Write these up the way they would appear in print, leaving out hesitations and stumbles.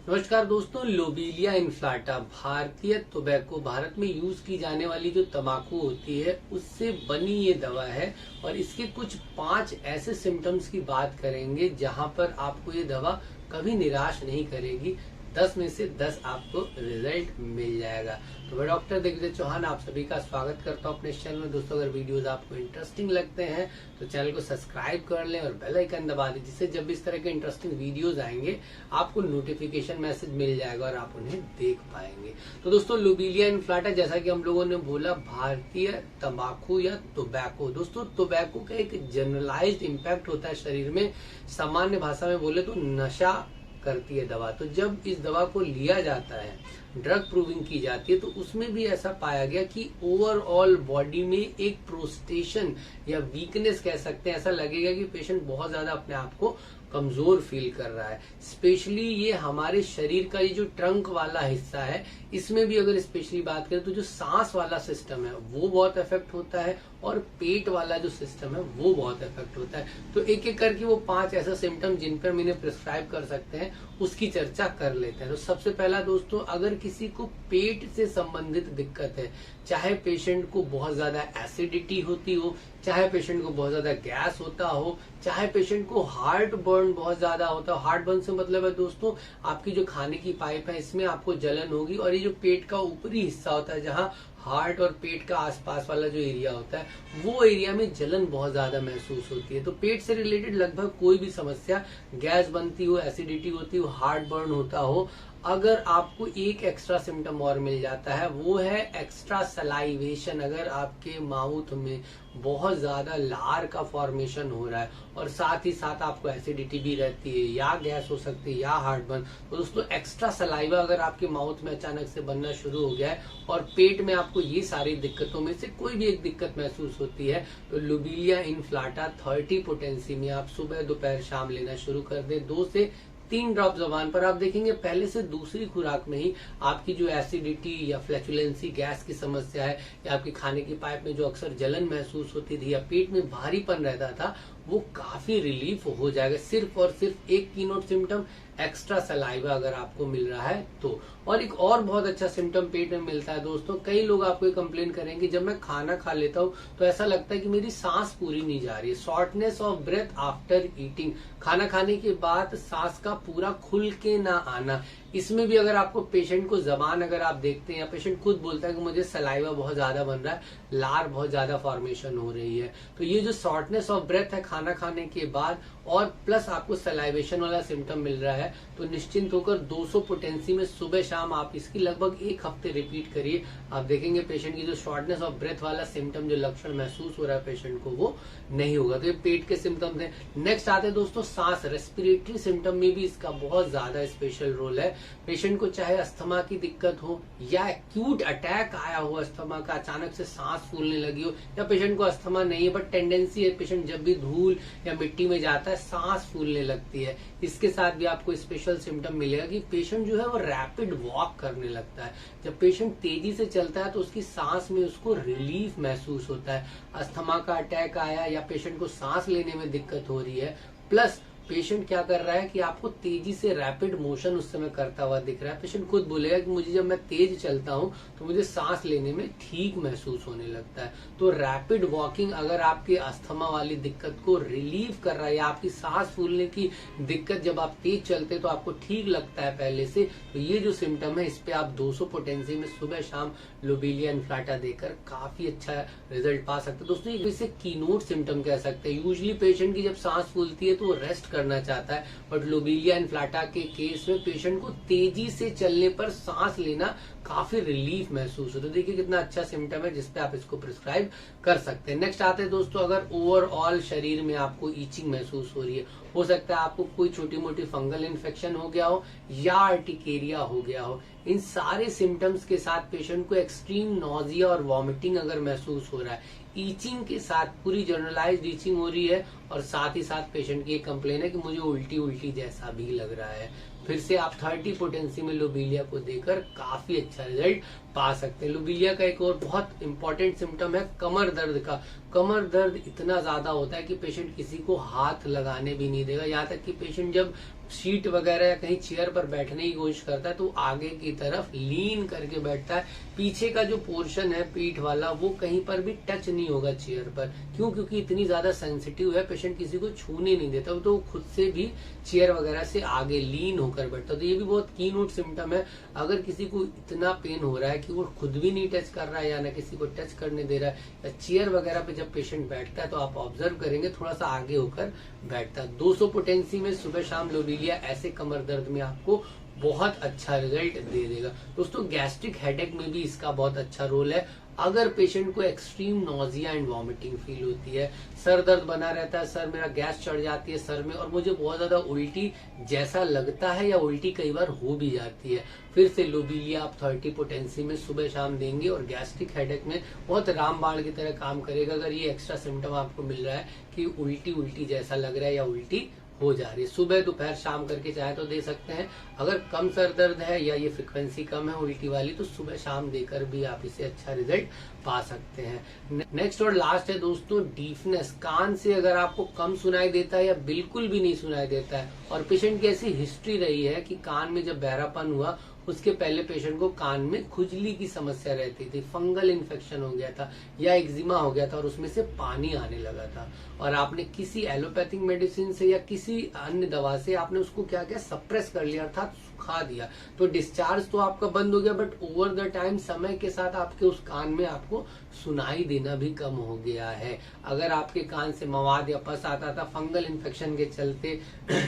नमस्कार दोस्तों, lobelia inflata भारतीय टोबैको भारत में यूज की जाने वाली जो तंबाकू होती है उससे बनी ये दवा है। और इसके कुछ 5 ऐसे सिम्टम्स की बात करेंगे जहां पर आपको ये दवा कभी निराश नहीं करेगी। 10 में से 10 आपको रिजल्ट मिल जाएगा। तो मैं डॉक्टर दिग्विजय चौहान आप सभी का स्वागत करता हूं अपने चैनल में। दोस्तों, अगर वीडियोस आपको इंटरेस्टिंग लगते हैं तो चैनल को सब्सक्राइब कर लें और बेल आइकन दबा दें, जिससे जब भी इस तरह के इंटरेस्टिंग वीडियोस आएंगे आपको नोटिफिकेशन मैसेज मिल जाएगा और आप उन्हें देख पाएंगे। तो दोस्तों, लोबेलिया इन्फ्लाटा जैसा कि हम लोगों ने बोला भारतीय तंबाकू या टोबैको। दोस्तों, टोबैको का एक जनरलाइज्ड इम्पैक्ट होता है शरीर में। सामान्य भाषा में बोले तो नशा करती है दवा। तो जब इस दवा को लिया जाता है, ड्रग प्रूविंग की जाती है, तो उसमें भी ऐसा पाया गया कि ओवरऑल बॉडी में एक प्रोस्टेशन या वीकनेस कह सकते हैं। ऐसा लगेगा कि पेशेंट बहुत ज्यादा अपने आप को कमजोर फील कर रहा है। स्पेशली ये हमारे शरीर का ये जो ट्रंक वाला हिस्सा है, इसमें भी अगर स्पेशली बात करें तो जो सांस वाला सिस्टम है वो बहुत इफेक्ट होता है और पेट वाला जो सिस्टम है वो बहुत इफेक्ट होता है। तो एक एक करके वो 5 ऐसा सिम्टम जिन पर मैंने प्रिस्क्राइब कर सकते हैं उसकी चर्चा कर लेते हैं। तो सबसे पहला दोस्तों, अगर किसी को पेट से संबंधित दिक्कत है, चाहे पेशेंट को बहुत ज्यादा एसिडिटी होती हो, चाहे पेशेंट को बहुत ज्यादा गैस होता हो, चाहे पेशेंट को हार्ट बर्न बहुत ज्यादा होता हो। हार्ट बर्न से मतलब है दोस्तों, आपकी जो खाने की पाइप है इसमें आपको जलन होगी, और ये जो पेट का ऊपरी हिस्सा होता है जहाँ हार्ट और पेट का आसपास वाला जो एरिया होता है वो एरिया में जलन बहुत ज्यादा महसूस होती है। तो पेट से रिलेटेड लगभग कोई भी समस्या, गैस बनती हो, एसिडिटी होती हो, हार्ट बर्न होता हो, अगर आपको एक एक्स्ट्रा सिम्टम और मिल जाता है वो है एक्स्ट्रा सलाइवेशन। अगर आपके माउथ में बहुत ज्यादा लार का फॉर्मेशन हो रहा है और साथ ही साथ आपको एसिडिटी भी रहती है या गैस हो सकती है या हार्ट बर्न, तो दोस्तों एक्स्ट्रा सलाइवा अगर आपके माउथ में अचानक से बनना शुरू हो गया है और पेट में आपको ये सारी दिक्कतों में से कोई भी एक दिक्कत महसूस होती है, तो लोबेलिया इन्फ्लाटा 30 पोटेंसी में आप सुबह दोपहर शाम लेना शुरू कर दे। 2 से 3 ड्रॉप जबान पर। आप देखेंगे पहले से दूसरी खुराक में ही आपकी जो एसिडिटी या फ्लैचुलेंसी गैस की समस्या है, या आपकी खाने की पाइप में जो अक्सर जलन महसूस होती थी या पेट में भारीपन रहता था, वो काफी रिलीफ हो जाएगा। सिर्फ और सिर्फ एक कीनोट सिम्टम, एक्स्ट्रा सलाइवा अगर आपको मिल रहा है तो। और एक और बहुत अच्छा सिम्टम पेट में मिलता है दोस्तों। कई लोग आपको कंप्लेन करेंगे, जब मैं खाना खा लेता हूँ तो ऐसा लगता है कि मेरी सांस पूरी नहीं जा रही है। Shortness of breath after eating, खाना खाने के बाद सांस का पूरा खुल के ना आना। इसमें भी अगर आपको पेशेंट को जबान अगर आप देखते हैं या पेशेंट खुद बोलता है कि मुझे सलाइवा बहुत ज्यादा बन रहा है, लार बहुत ज्यादा फॉर्मेशन हो रही है, तो ये जो शॉर्टनेस ऑफ ब्रेथ है खाना खाने के बाद और प्लस आपको सलाइवेशन वाला सिम्टम मिल रहा है, तो निश्चिंत होकर 200 पोटेंसी में सुबह शाम आप इसकी लगभग 1 हफ्ते रिपीट करिए। आप देखेंगे पेशेंट की जो शॉर्टनेस ऑफ ब्रेथ वाला सिम्टम जो लक्षण महसूस हो रहा है पेशेंट को वो नहीं होगा। तो ये पेट के सिम्टम्स हैं। नेक्स्ट आते हैं दोस्तों सांस, रेस्पिरेटरी सिम्टम में भी इसका बहुत ज्यादा स्पेशल रोल है। पेशेंट को चाहे अस्थमा की दिक्कत हो या एक्यूट अटैक आया हो अस्थमा का, अचानक से सांस फूलने लगी हो, या पेशेंट को अस्थमा नहीं है बट टेंडेंसी है पेशेंट जब भी धूल या मिट्टी में जाता है सांस फूलने लगती है, इसके साथ भी आपको स्पेशल सिम्टम मिलेगा कि पेशेंट जो है वो रैपिड वॉक करने लगता है। जब पेशेंट तेजी से चलता है तो उसकी सांस में उसको रिलीफ महसूस होता है। अस्थमा का अटैक आया या पेशेंट को सांस लेने में दिक्कत हो रही है, प्लस पेशेंट क्या कर रहा है कि आपको तेजी से रैपिड मोशन उस समय करता हुआ दिख रहा है। पेशेंट खुद बोलेगा कि मुझे जब मैं तेज चलता हूं तो मुझे सांस लेने में ठीक महसूस होने लगता है। तो रैपिड वॉकिंग अगर आपके अस्थमा वाली दिक्कत को रिलीव कर रहा है या आपकी सांस फूलने की दिक्कत जब आप तेज चलते तो आपको ठीक लगता है पहले से, तो ये जो सिम्टम है इस पे आप 200 पोटेंसी में सुबह शाम लोबेलिया इन्फ्लाटा देकर काफी अच्छा रिजल्ट पा सकते हैं। दोस्तों, इसे कीनोट सिम्टम कह सकते हैं। यूजुअली पेशेंट की जब सांस फूलती है तो वो रेस्ट करना चाहता है, बट लोबेलिया इन्फ्लाटा के केस में पेशेंट को तेजी से चलने पर सांस लेना काफी रिलीफ महसूस होता है। देखिए कितना अच्छा सिम्टम है जिसपे आप इसको प्रिस्क्राइब कर सकते हैं। नेक्स्ट आते हैं दोस्तों, अगर ओवरऑल शरीर में आपको ईचिंग महसूस हो रही है, हो सकता है आपको कोई छोटी मोटी फंगल इन्फेक्शन हो गया हो या आर्टिकेरिया हो गया हो, इन सारे सिम्टम्स के साथ पेशेंट को एक्सट्रीम नोजिया और वॉमिटिंग अगर महसूस हो रहा है, ईचिंग के साथ पूरी जनरलाइज्ड ईचिंग हो रही है और साथ ही साथ पेशेंट की एक कंप्लेन है कि मुझे उल्टी उल्टी जैसा भी लग रहा है, फिर से आप 30 पोटेंसी में लोबीलिया को देकर काफी अच्छा रिजल्ट पा सकते हैं। लोबीलिया का एक और बहुत इंपॉर्टेंट सिम्टम है कमर दर्द का। कमर दर्द इतना ज्यादा होता है कि पेशेंट किसी को हाथ लगाने भी नहीं देगा, यहाँ तक कि पेशेंट जब सीट वगैरह या कहीं चेयर पर बैठने की कोशिश करता है तो आगे की तरफ लीन करके बैठता है। पीछे का जो पोर्शन है पीठ वाला वो कहीं पर भी टच नहीं होगा चेयर पर। क्यों? क्योंकि इतनी ज्यादा सेंसिटिव है, पेशेंट किसी को छूने नहीं देता, तो खुद से भी चेयर वगैरह से आगे लीन होकर बैठता है। तो ये भी बहुत की नोट सिम्टम है। अगर किसी को इतना पेन हो रहा है कि वो खुद भी नहीं टच कर रहा है या ना किसी को टच करने दे रहा है, या चेयर वगैरह पे जब पेशेंट बैठता है तो आप ऑब्जर्व करेंगे थोड़ा सा आगे होकर बैठता है। 200 पोटेंसी में सुबह शाम लोबीलिया ऐसे कमर दर्द में आपको बहुत अच्छा रिजल्ट दे देगा। दोस्तों गैस्ट्रिक हेडेक में भी इसका बहुत अच्छा रोल है। अगर पेशेंट को extreme nausea and vomiting feel होती है, सर दर्द बना रहता है, सर मेरा गैस चढ़ जाती है सर में और मुझे बहुत ज्यादा उल्टी जैसा लगता है या उल्टी कई बार हो भी जाती है, फिर से लोबीलिया आप 30 पोटेंसी में सुबह शाम देंगे और गैस्ट्रिक हेडेक में बहुत रामबाण की तरह काम करेगा। अगर ये एक्स्ट्रा सिम्टम आपको मिल रहा है कि उल्टी उल्टी जैसा लग रहा है या उल्टी हो जा रही है, सुबह दोपहर शाम करके चाहे तो दे सकते हैं। अगर कम सर दर्द है या ये फ्रिक्वेंसी कम है उल्टी वाली तो सुबह शाम देकर भी आप इसे अच्छा रिजल्ट पा सकते हैं। नेक्स्ट और लास्ट है दोस्तों डीफनेस। कान से अगर आपको कम सुनाई देता है या बिल्कुल भी नहीं सुनाई देता है और पेशेंट की ऐसी हिस्ट्री रही है कि कान में जब बहरापन हुआ उसके पहले पेशेंट को कान में खुजली की समस्या रहती थी, फंगल इन्फेक्शन हो गया था या एक्जिमा हो गया था और उसमें से पानी आने लगा था, और आपने किसी एलोपैथिक मेडिसिन से या किसी अन्य दवा से आपने उसको क्या किया, सप्रेस कर लिया अर्थात सुखा दिया, तो डिस्चार्ज तो आपका बंद हो गया, बट ओवर द टाइम समय के साथ आपके उस कान में आपको सुनाई देना भी कम हो गया है। अगर आपके कान से मवाद या पस आता था फंगल इन्फेक्शन के चलते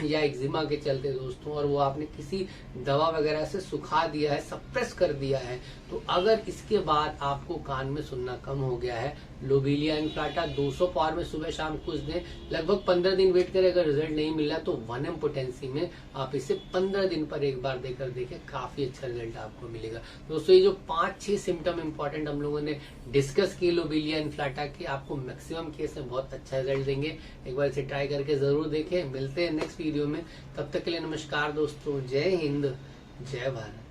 या एक्जिमा के चलते दोस्तों, और वो आपने किसी दवा वगैरह से सुखा दिया है, सप्रेस कर दिया है, तो अगर इसके बाद आपको कान में सुनना कम हो गया है, लोबीलिया इन्फ्लाटा 200 पावर में सुबह शाम कुछ दें, लगभग 15 दिन वेट करें, अगर रिजल्ट नहीं मिल रहा तो 1M पोटेंसी में आप इसे 15 दिन पर एक बार देकर देखें, काफी अच्छा रिजल्ट आपको मिलेगा। दोस्तों ये जो 5-6 सिम्टम इंपॉर्टेंट हम लोगों ने डिस्कस किए लोबीलिया इन्फ्लाटा के, आपको मैक्सिमम केस में बहुत अच्छा रिजल्ट देंगे। एक बार इसे ट्राई करके जरूर देखें। मिलते हैं नेक्स्ट वीडियो में, तब तक के लिए नमस्कार दोस्तों, जय हिंद, जय भारत।